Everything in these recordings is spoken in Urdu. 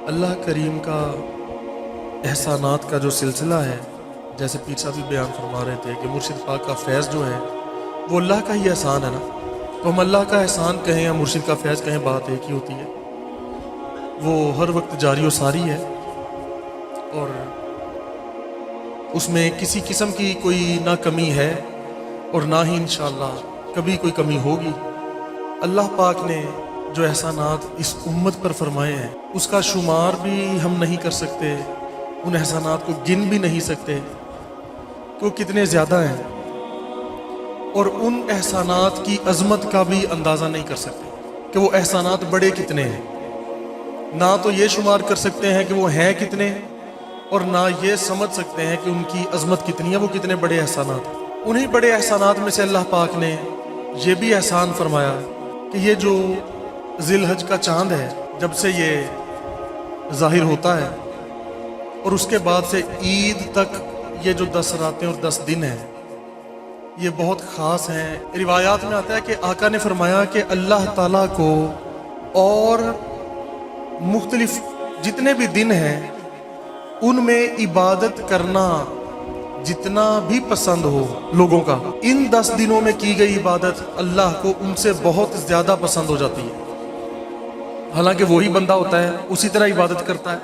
اللہ کریم کا احسانات کا جو سلسلہ ہے، جیسے پیر صاحب بھی بیان فرما رہے تھے کہ مرشد پاک کا فیض جو ہے وہ اللہ کا ہی احسان ہے نا، تو ہم اللہ کا احسان کہیں یا مرشد کا فیض کہیں، بات ایک ہی ہوتی ہے۔ وہ ہر وقت جاری و ساری ہے اور اس میں کسی قسم کی کوئی نہ کمی ہے اور نہ ہی انشاءاللہ کبھی کوئی کمی ہوگی۔ اللہ پاک نے جو احسانات اس امت پر فرمائے ہیں اس کا شمار بھی ہم نہیں کر سکتے، ان احسانات کو گن بھی نہیں سکتے کہ وہ کتنے زیادہ ہیں، اور ان احسانات کی عظمت کا بھی اندازہ نہیں کر سکتے کہ وہ احسانات بڑے کتنے ہیں۔ نہ تو یہ شمار کر سکتے ہیں کہ وہ ہیں کتنے، اور نہ یہ سمجھ سکتے ہیں کہ ان کی عظمت کتنی ہے، وہ کتنے بڑے احسانات ہیں۔ انہی بڑے احسانات میں سے اللہ پاک نے یہ بھی احسان فرمایا کہ یہ جو ذی الحج کا چاند ہے، جب سے یہ ظاہر ہوتا ہے اور اس کے بعد سے عید تک یہ جو 10 راتیں اور 10 دن ہیں یہ بہت خاص ہیں۔ روایات میں آتا ہے کہ آقا نے فرمایا کہ اللہ تعالیٰ کو اور مختلف جتنے بھی دن ہیں ان میں عبادت کرنا جتنا بھی پسند ہو لوگوں کا، ان 10 دنوں میں کی گئی عبادت اللہ کو ان سے بہت زیادہ پسند ہو جاتی ہے۔ حالانکہ وہی بندہ ہوتا ہے اسی طرح عبادت کرتا ہے،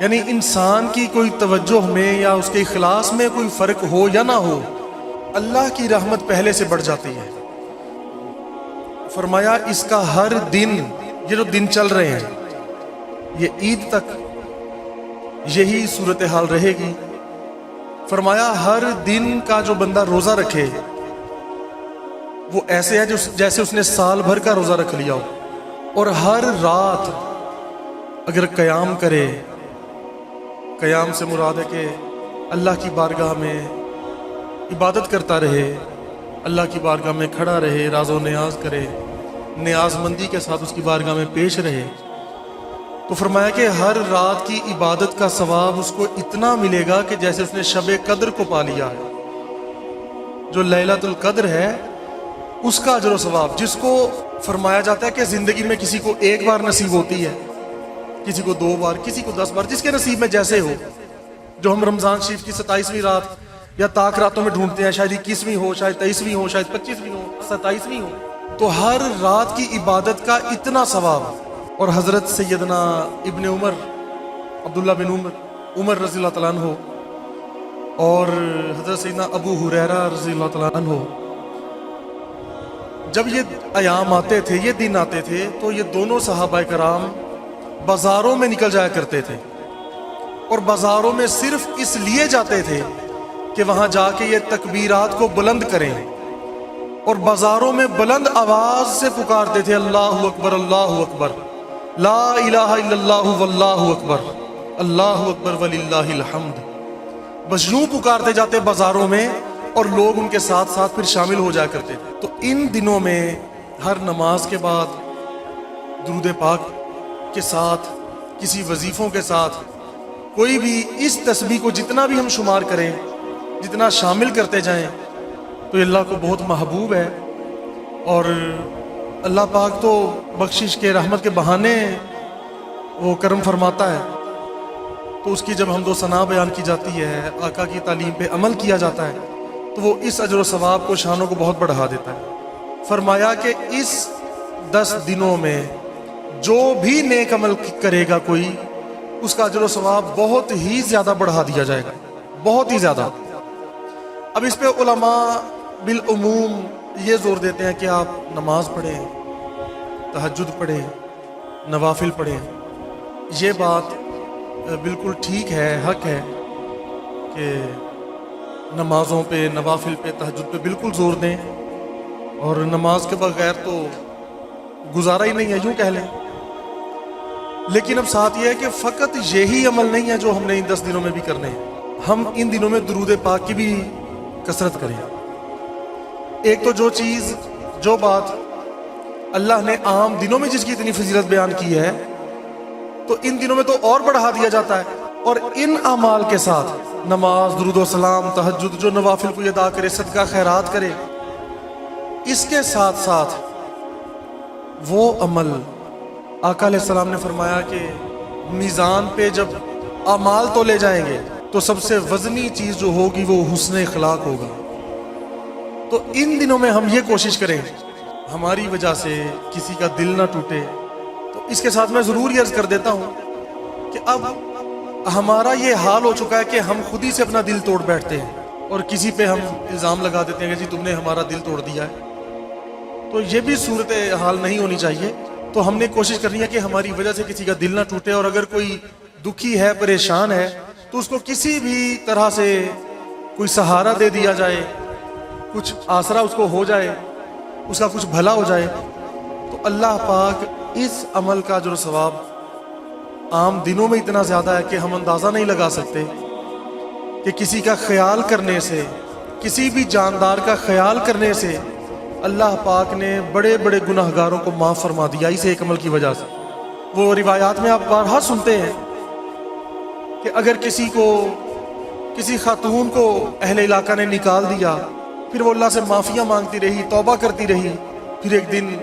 یعنی انسان کی کوئی توجہ میں یا اس کے اخلاص میں کوئی فرق ہو یا نہ ہو، اللہ کی رحمت پہلے سے بڑھ جاتی ہے۔ فرمایا اس کا ہر دن، یہ جو دن چل رہے ہیں یہ عید تک یہی صورتحال رہے گی۔ فرمایا ہر دن کا جو بندہ روزہ رکھے وہ ایسے ہے جیسے اس نے سال بھر کا روزہ رکھ لیا ہو، اور ہر رات اگر قیام کرے، قیام سے مراد ہے کہ اللہ کی بارگاہ میں عبادت کرتا رہے، اللہ کی بارگاہ میں کھڑا رہے، راز و نیاز کرے، نیاز مندی کے ساتھ اس کی بارگاہ میں پیش رہے، تو فرمایا کہ ہر رات کی عبادت کا ثواب اس کو اتنا ملے گا کہ جیسے اس نے شب قدر کو پا لیا ہے۔ جو لیلۃ القدر ہے اس کا اجر و ثواب، جس کو فرمایا جاتا ہے کہ زندگی میں کسی کو ایک بار نصیب ہوتی ہے، کسی کو 2 بار، کسی کو 10 بار، جس کے نصیب میں جیسے ہو۔ جو ہم رمضان شریف کی 27ویں رات یا طاق راتوں میں ڈھونڈتے ہیں، شاید 21ویں ہو، شاید 23ویں ہو، شاید 25ویں ہو، 27ویں ہو، تو ہر رات کی عبادت کا اتنا ثواب۔ اور حضرت سیدنا ابن عمر، عبداللہ بن عمر رضی اللہ تعالیٰ عنہ، اور حضرت سیدنا ابو ہریرہ رضی اللہ تعالیٰ عنہ، جب یہ ایام آتے تھے، یہ دن آتے تھے، تو یہ دونوں صحابہ کرام بازاروں میں نکل جایا کرتے تھے، اور بازاروں میں صرف اس لیے جاتے تھے کہ وہاں جا کے یہ تکبیرات کو بلند کریں، اور بازاروں میں بلند آواز سے پکارتے تھے اللہ اکبر اللہ اکبر، لا الہ الا اللہ واللہ اکبر، اللہ اکبر وللہ الحمد۔ بس یوں پکارتے جاتے بازاروں میں، اور لوگ ان کے ساتھ ساتھ پھر شامل ہو جایا کرتے تھے۔ تو ان دنوں میں ہر نماز کے بعد درود پاک کے ساتھ، کسی وظیفوں کے ساتھ، کوئی بھی اس تسبیح کو جتنا بھی ہم شمار کریں، جتنا شامل کرتے جائیں، تو اللہ کو بہت محبوب ہے۔ اور اللہ پاک تو بخشش کے رحمت کے بہانے وہ کرم فرماتا ہے، تو اس کی جب حمد و ثنا بیان کی جاتی ہے، آقا کی تعلیم پہ عمل کیا جاتا ہے، تو وہ اس اجر و ثواب کو، شانوں کو بہت بڑھا دیتا ہے۔ فرمایا کہ اس 10 دنوں میں جو بھی نیک عمل کرے گا کوئی، اس کا اجر و ثواب بہت ہی زیادہ بڑھا دیا جائے گا، بہت ہی زیادہ۔ اب اس پہ علماء بالعموم یہ زور دیتے ہیں کہ آپ نماز پڑھیں، تہجد پڑھیں، نوافل پڑھیں۔ یہ بات بالکل ٹھیک ہے، حق ہے کہ نمازوں پہ، نوافل پہ، تہجد پہ بالکل زور دیں، اور نماز کے بغیر تو گزارا ہی نہیں ہے، یوں کہہ لیں۔ لیکن اب ساتھ یہ ہے کہ فقط یہی عمل نہیں ہے جو ہم نے ان 10 دنوں میں بھی کرنے ہیں، ہم ان دنوں میں درود پاک کی بھی کثرت کریں۔ ایک تو جو چیز، جو بات اللہ نے عام دنوں میں جس کی اتنی فضیلت بیان کی ہے، تو ان دنوں میں تو اور بڑھا دیا جاتا ہے۔ اور ان اعمال کے ساتھ، نماز، درود و سلام، تہجد، جو نوافل کو ادا کرے، صدقہ خیرات کرے، اس کے ساتھ ساتھ وہ عمل آقا علیہ السلام نے فرمایا کہ میزان پہ جب اعمال تولے جائیں گے تو سب سے وزنی چیز جو ہوگی وہ حسن اخلاق ہوگا. تو ان دنوں میں ہم یہ کوشش کریں ہماری وجہ سے کسی کا دل نہ ٹوٹے. تو اس کے ساتھ میں ضرور یہ عرض کر دیتا ہوں کہ اب ہمارا یہ حال ہو چکا ہے کہ ہم خود ہی سے اپنا دل توڑ بیٹھتے ہیں اور کسی پہ ہم الزام لگا دیتے ہیں کہ جی تم نے ہمارا دل توڑ دیا ہے. تو یہ بھی صورت حال نہیں ہونی چاہیے. تو ہم نے کوشش کرنی ہے کہ ہماری وجہ سے کسی کا دل نہ ٹوٹے, اور اگر کوئی دکھی ہے, پریشان ہے, تو اس کو کسی بھی طرح سے کوئی سہارا دے دیا جائے, کچھ آسرا اس کو ہو جائے, اس کا کچھ بھلا ہو جائے. تو اللہ پاک اس عمل کا جو ثواب عام دنوں میں اتنا زیادہ ہے کہ ہم اندازہ نہیں لگا سکتے کہ کسی کا خیال کرنے سے, کسی بھی جاندار کا خیال کرنے سے اللہ پاک نے بڑے بڑے گناہگاروں کو معاف فرما دیا اس ایک عمل کی وجہ سے. وہ روایات میں آپ بارہا سنتے ہیں کہ اگر کسی خاتون کو اہل علاقہ نے نکال دیا, پھر وہ اللہ سے معافیاں مانگتی رہی, توبہ کرتی رہی, پھر ایک دن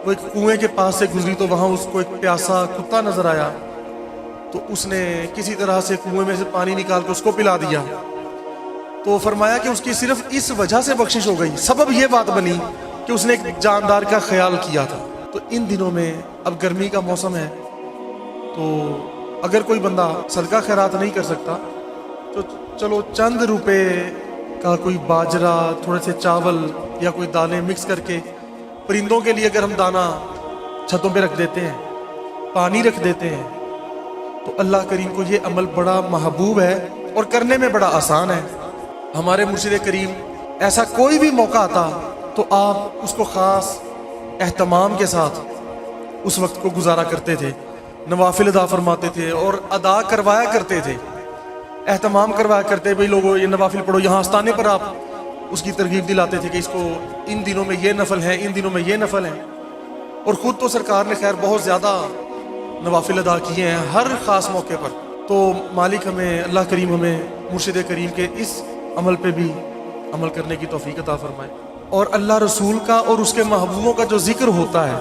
وہ ایک کنویں کے پاس سے گزری تو وہاں اس کو ایک پیاسا کتا نظر آیا, تو اس نے کسی طرح سے کنویں میں سے پانی نکال کے اس کو پلا دیا. تو فرمایا کہ اس کی صرف اس وجہ سے بخشش ہو گئی, سبب یہ بات بنی کہ اس نے ایک جاندار کا خیال کیا تھا. تو ان دنوں میں اب گرمی کا موسم ہے, تو اگر کوئی بندہ صدقہ خیرات نہیں کر سکتا تو چلو چند روپے کا کوئی باجرا, تھوڑے سے چاول یا کوئی دالیں مکس کر کے پرندوں کے لیے اگر ہم دانہ چھتوں پہ رکھ دیتے ہیں, پانی رکھ دیتے ہیں, تو اللہ کریم کو یہ عمل بڑا محبوب ہے اور کرنے میں بڑا آسان ہے. ہمارے مرشد کریم ایسا کوئی بھی موقع آتا تو آپ اس کو خاص اہتمام کے ساتھ اس وقت کو گزارا کرتے تھے, نوافل ادا فرماتے تھے اور ادا کروایا کرتے تھے, اہتمام کروایا کرتے. بھئی لوگوں یہ نوافل پڑھو, یہاں آستانے پر آپ اس کی ترغیب دلاتے تھے کہ اس کو ان دنوں میں یہ نفل ہیں, ان دنوں میں یہ نفل ہیں. اور خود تو سرکار نے خیر بہت زیادہ نوافل ادا کیے ہیں ہر خاص موقع پر. تو مالک ہمیں, اللہ کریم ہمیں مرشد کریم کے اس عمل پہ بھی عمل کرنے کی توفیق عطا فرمائے. اور اللہ رسول کا اور اس کے محبوبوں کا جو ذکر ہوتا ہے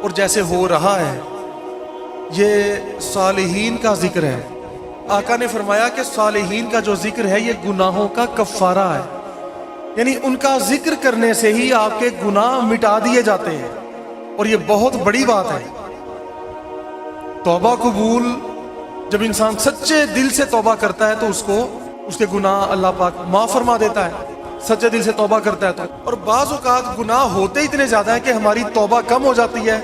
اور جیسے ہو رہا ہے, یہ صالحین کا ذکر ہے. آقا نے فرمایا کہ صالحین کا جو ذکر ہے یہ گناہوں کا کفارہ ہے, یعنی ان کا ذکر کرنے سے ہی آپ کے گناہ مٹا دیے جاتے ہیں, اور یہ بہت بڑی بات ہے. توبہ قبول جب انسان سچے دل سے توبہ کرتا ہے تو اس کو اس کے گناہ اللہ پاک معاف فرما دیتا ہے, سچے دل سے توبہ کرتا ہے تو. اور بعض اوقات گناہ ہوتے اتنے زیادہ ہیں کہ ہماری توبہ کم ہو جاتی ہے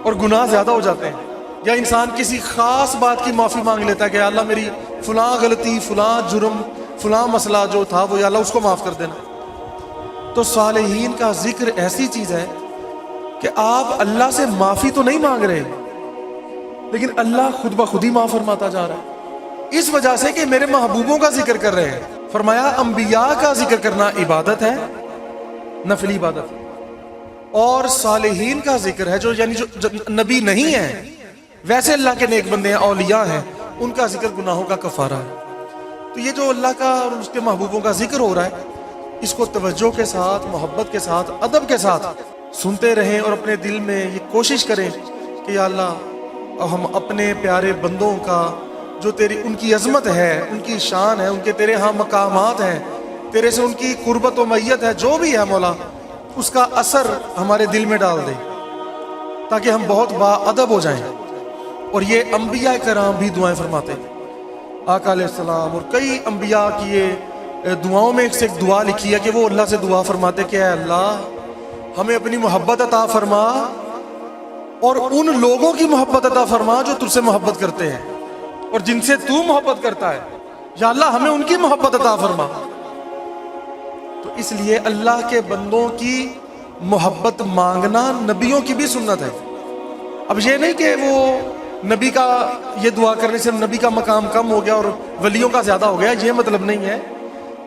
اور گناہ زیادہ ہو جاتے ہیں, یا انسان کسی خاص بات کی معافی مانگ لیتا ہے کہ اللہ میری فلاں غلطی, فلاں جرم, فلاں مسئلہ جو تھا وہ یا اللہ اس کو معاف کر دینا. تو صالحین کا ذکر ایسی چیز ہے کہ آپ اللہ سے معافی تو نہیں مانگ رہے, لیکن اللہ خود بخود ہی معاف فرماتا جا رہا ہے, اس وجہ سے کہ میرے محبوبوں کا ذکر کر رہے ہیں. فرمایا انبیاء کا ذکر کرنا عبادت ہے, نفلی عبادت, اور صالحین کا ذکر ہے جو یعنی جو نبی نہیں ہیں ویسے اللہ کے نیک بندے ہیں, اولیاء ہیں, ان کا ذکر گناہوں کا کفارہ ہے. تو یہ جو اللہ کا اور اس کے محبوبوں کا ذکر ہو رہا ہے, اس کو توجہ کے ساتھ, محبت کے ساتھ, ادب کے ساتھ سنتے رہیں اور اپنے دل میں یہ کوشش کریں کہ یا اللہ ہم اپنے پیارے بندوں کا جو تیری ان کی عظمت ہے, ان کی شان ہے, ان کے تیرے ہاں مقامات ہیں, تیرے سے ان کی قربت و میت ہے, جو بھی ہے مولا اس کا اثر ہمارے دل میں ڈال دے تاکہ ہم بہت با ادب ہو جائیں. اور یہ انبیاء کرام بھی دعائیں فرماتے ہیں. آقا علیہ السلام اور کئی انبیاء کی یہ دعاؤں میں سے ایک دعا لکھی ہے کہ وہ اللہ سے دعا فرماتے کہ اے اللہ ہمیں اپنی محبت عطا فرما اور ان لوگوں کی محبت عطا فرما جو تجھ سے محبت کرتے ہیں اور جن سے تو محبت کرتا ہے, یا اللہ ہمیں ان کی محبت عطا فرما. تو اس لیے اللہ کے بندوں کی محبت مانگنا نبیوں کی بھی سنت ہے. اب یہ نہیں کہ وہ نبی کا یہ دعا کرنے سے نبی کا مقام کم ہو گیا اور ولیوں کا زیادہ ہو گیا, یہ مطلب نہیں ہے.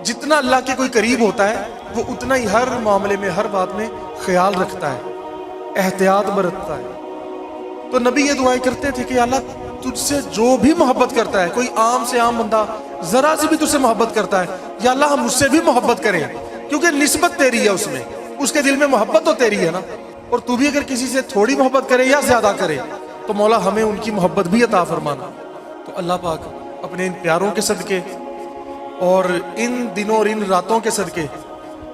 جتنا اللہ کے کوئی قریب ہوتا ہے وہ اتنا ہی ہر معاملے میں, ہر بات میں خیال رکھتا ہے, احتیاط برتتا ہے. تو نبی یہ دعائیں کرتے تھے کہ اللہ تجھ سے جو بھی محبت کرتا ہے, کوئی عام سے عام بندہ ذرا سے بھی تجھ سے محبت کرتا ہے, یا اللہ ہم اس سے بھی محبت کریں, کیونکہ نسبت تیری ہے اس میں, اس کے دل میں محبت تو تیری ہے نا. اور تو بھی اگر کسی سے تھوڑی محبت کرے یا زیادہ کرے, تو مولا ہمیں ان کی محبت بھی عطا فرمانا۔ تو اللہ پاک اپنے ان پیاروں کے صدقے اور ان دنوں اور ان راتوں کے صدقے،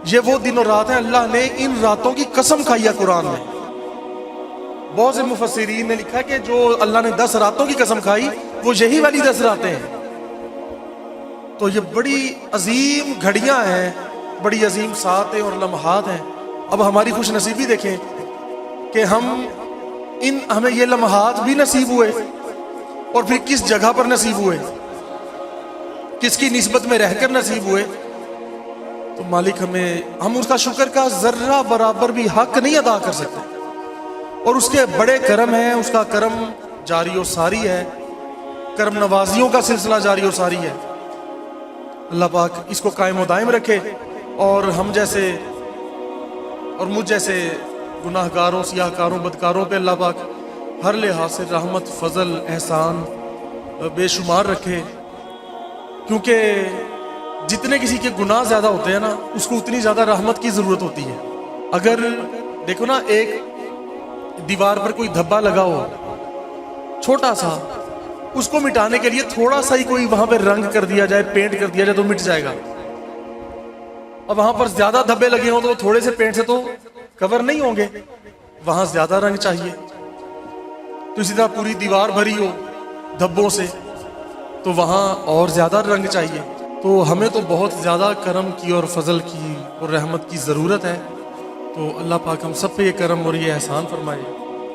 یہ وہ دن اور رات ہیں اللہ نے ان راتوں کی قسم کھائی ہے قرآن میں۔ بہت سے مفسرین نے لکھا کہ جو اللہ نے 10 راتوں کی قسم کھائی وہ یہی والی 10 راتیں ہیں۔ تو یہ بڑی عظیم گھڑیاں ہیں، بڑی عظیم ساعتیں اور لمحات ہیں۔ اب ہماری خوش نصیبی دیکھیں کہ ہمیں یہ لمحات بھی نصیب ہوئے، اور پھر کس جگہ پر نصیب ہوئے، کس کی نسبت میں رہ کر نصیب ہوئے۔ تو مالک ہم اس کا شکر کا ذرہ برابر بھی حق نہیں ادا کر سکتے، اور اس کے بڑے کرم ہیں، اس کا کرم جاری و ساری ہے، کرم نوازیوں کا سلسلہ جاری و ساری ہے۔ اللہ پاک اس کو قائم و دائم رکھے، اور ہم جیسے اور مجھ جیسے گناہ گاروں، سیاہ کاروں، بدکاروں پہ اللہ پاک ہر لحاظ سے رحمت، فضل، احسان بے شمار رکھے، کیونکہ جتنے کسی کے گناہ زیادہ ہوتے ہیں نا، اس کو اتنی زیادہ رحمت کی ضرورت ہوتی ہے۔ اگر دیکھو نا، ایک دیوار پر کوئی دھبا لگا ہو چھوٹا سا، اس کو مٹانے کے لیے تھوڑا سا ہی کوئی وہاں پہ رنگ کر دیا جائے، پینٹ کر دیا جائے تو مٹ جائے گا۔ اب وہاں پر زیادہ دھبے لگے ہوں تو تھوڑے سے پینٹ سے تو کور نہیں ہوں گے، وہاں زیادہ رنگ چاہیے۔ تو اسی طرح پوری دیوار بھری ہو دھبوں سے تو وہاں اور زیادہ رنگ چاہیے۔ تو ہمیں تو بہت زیادہ کرم کی اور فضل کی اور رحمت کی ضرورت ہے۔ تو اللہ پاک ہم سب پہ یہ کرم اور یہ احسان فرمائے۔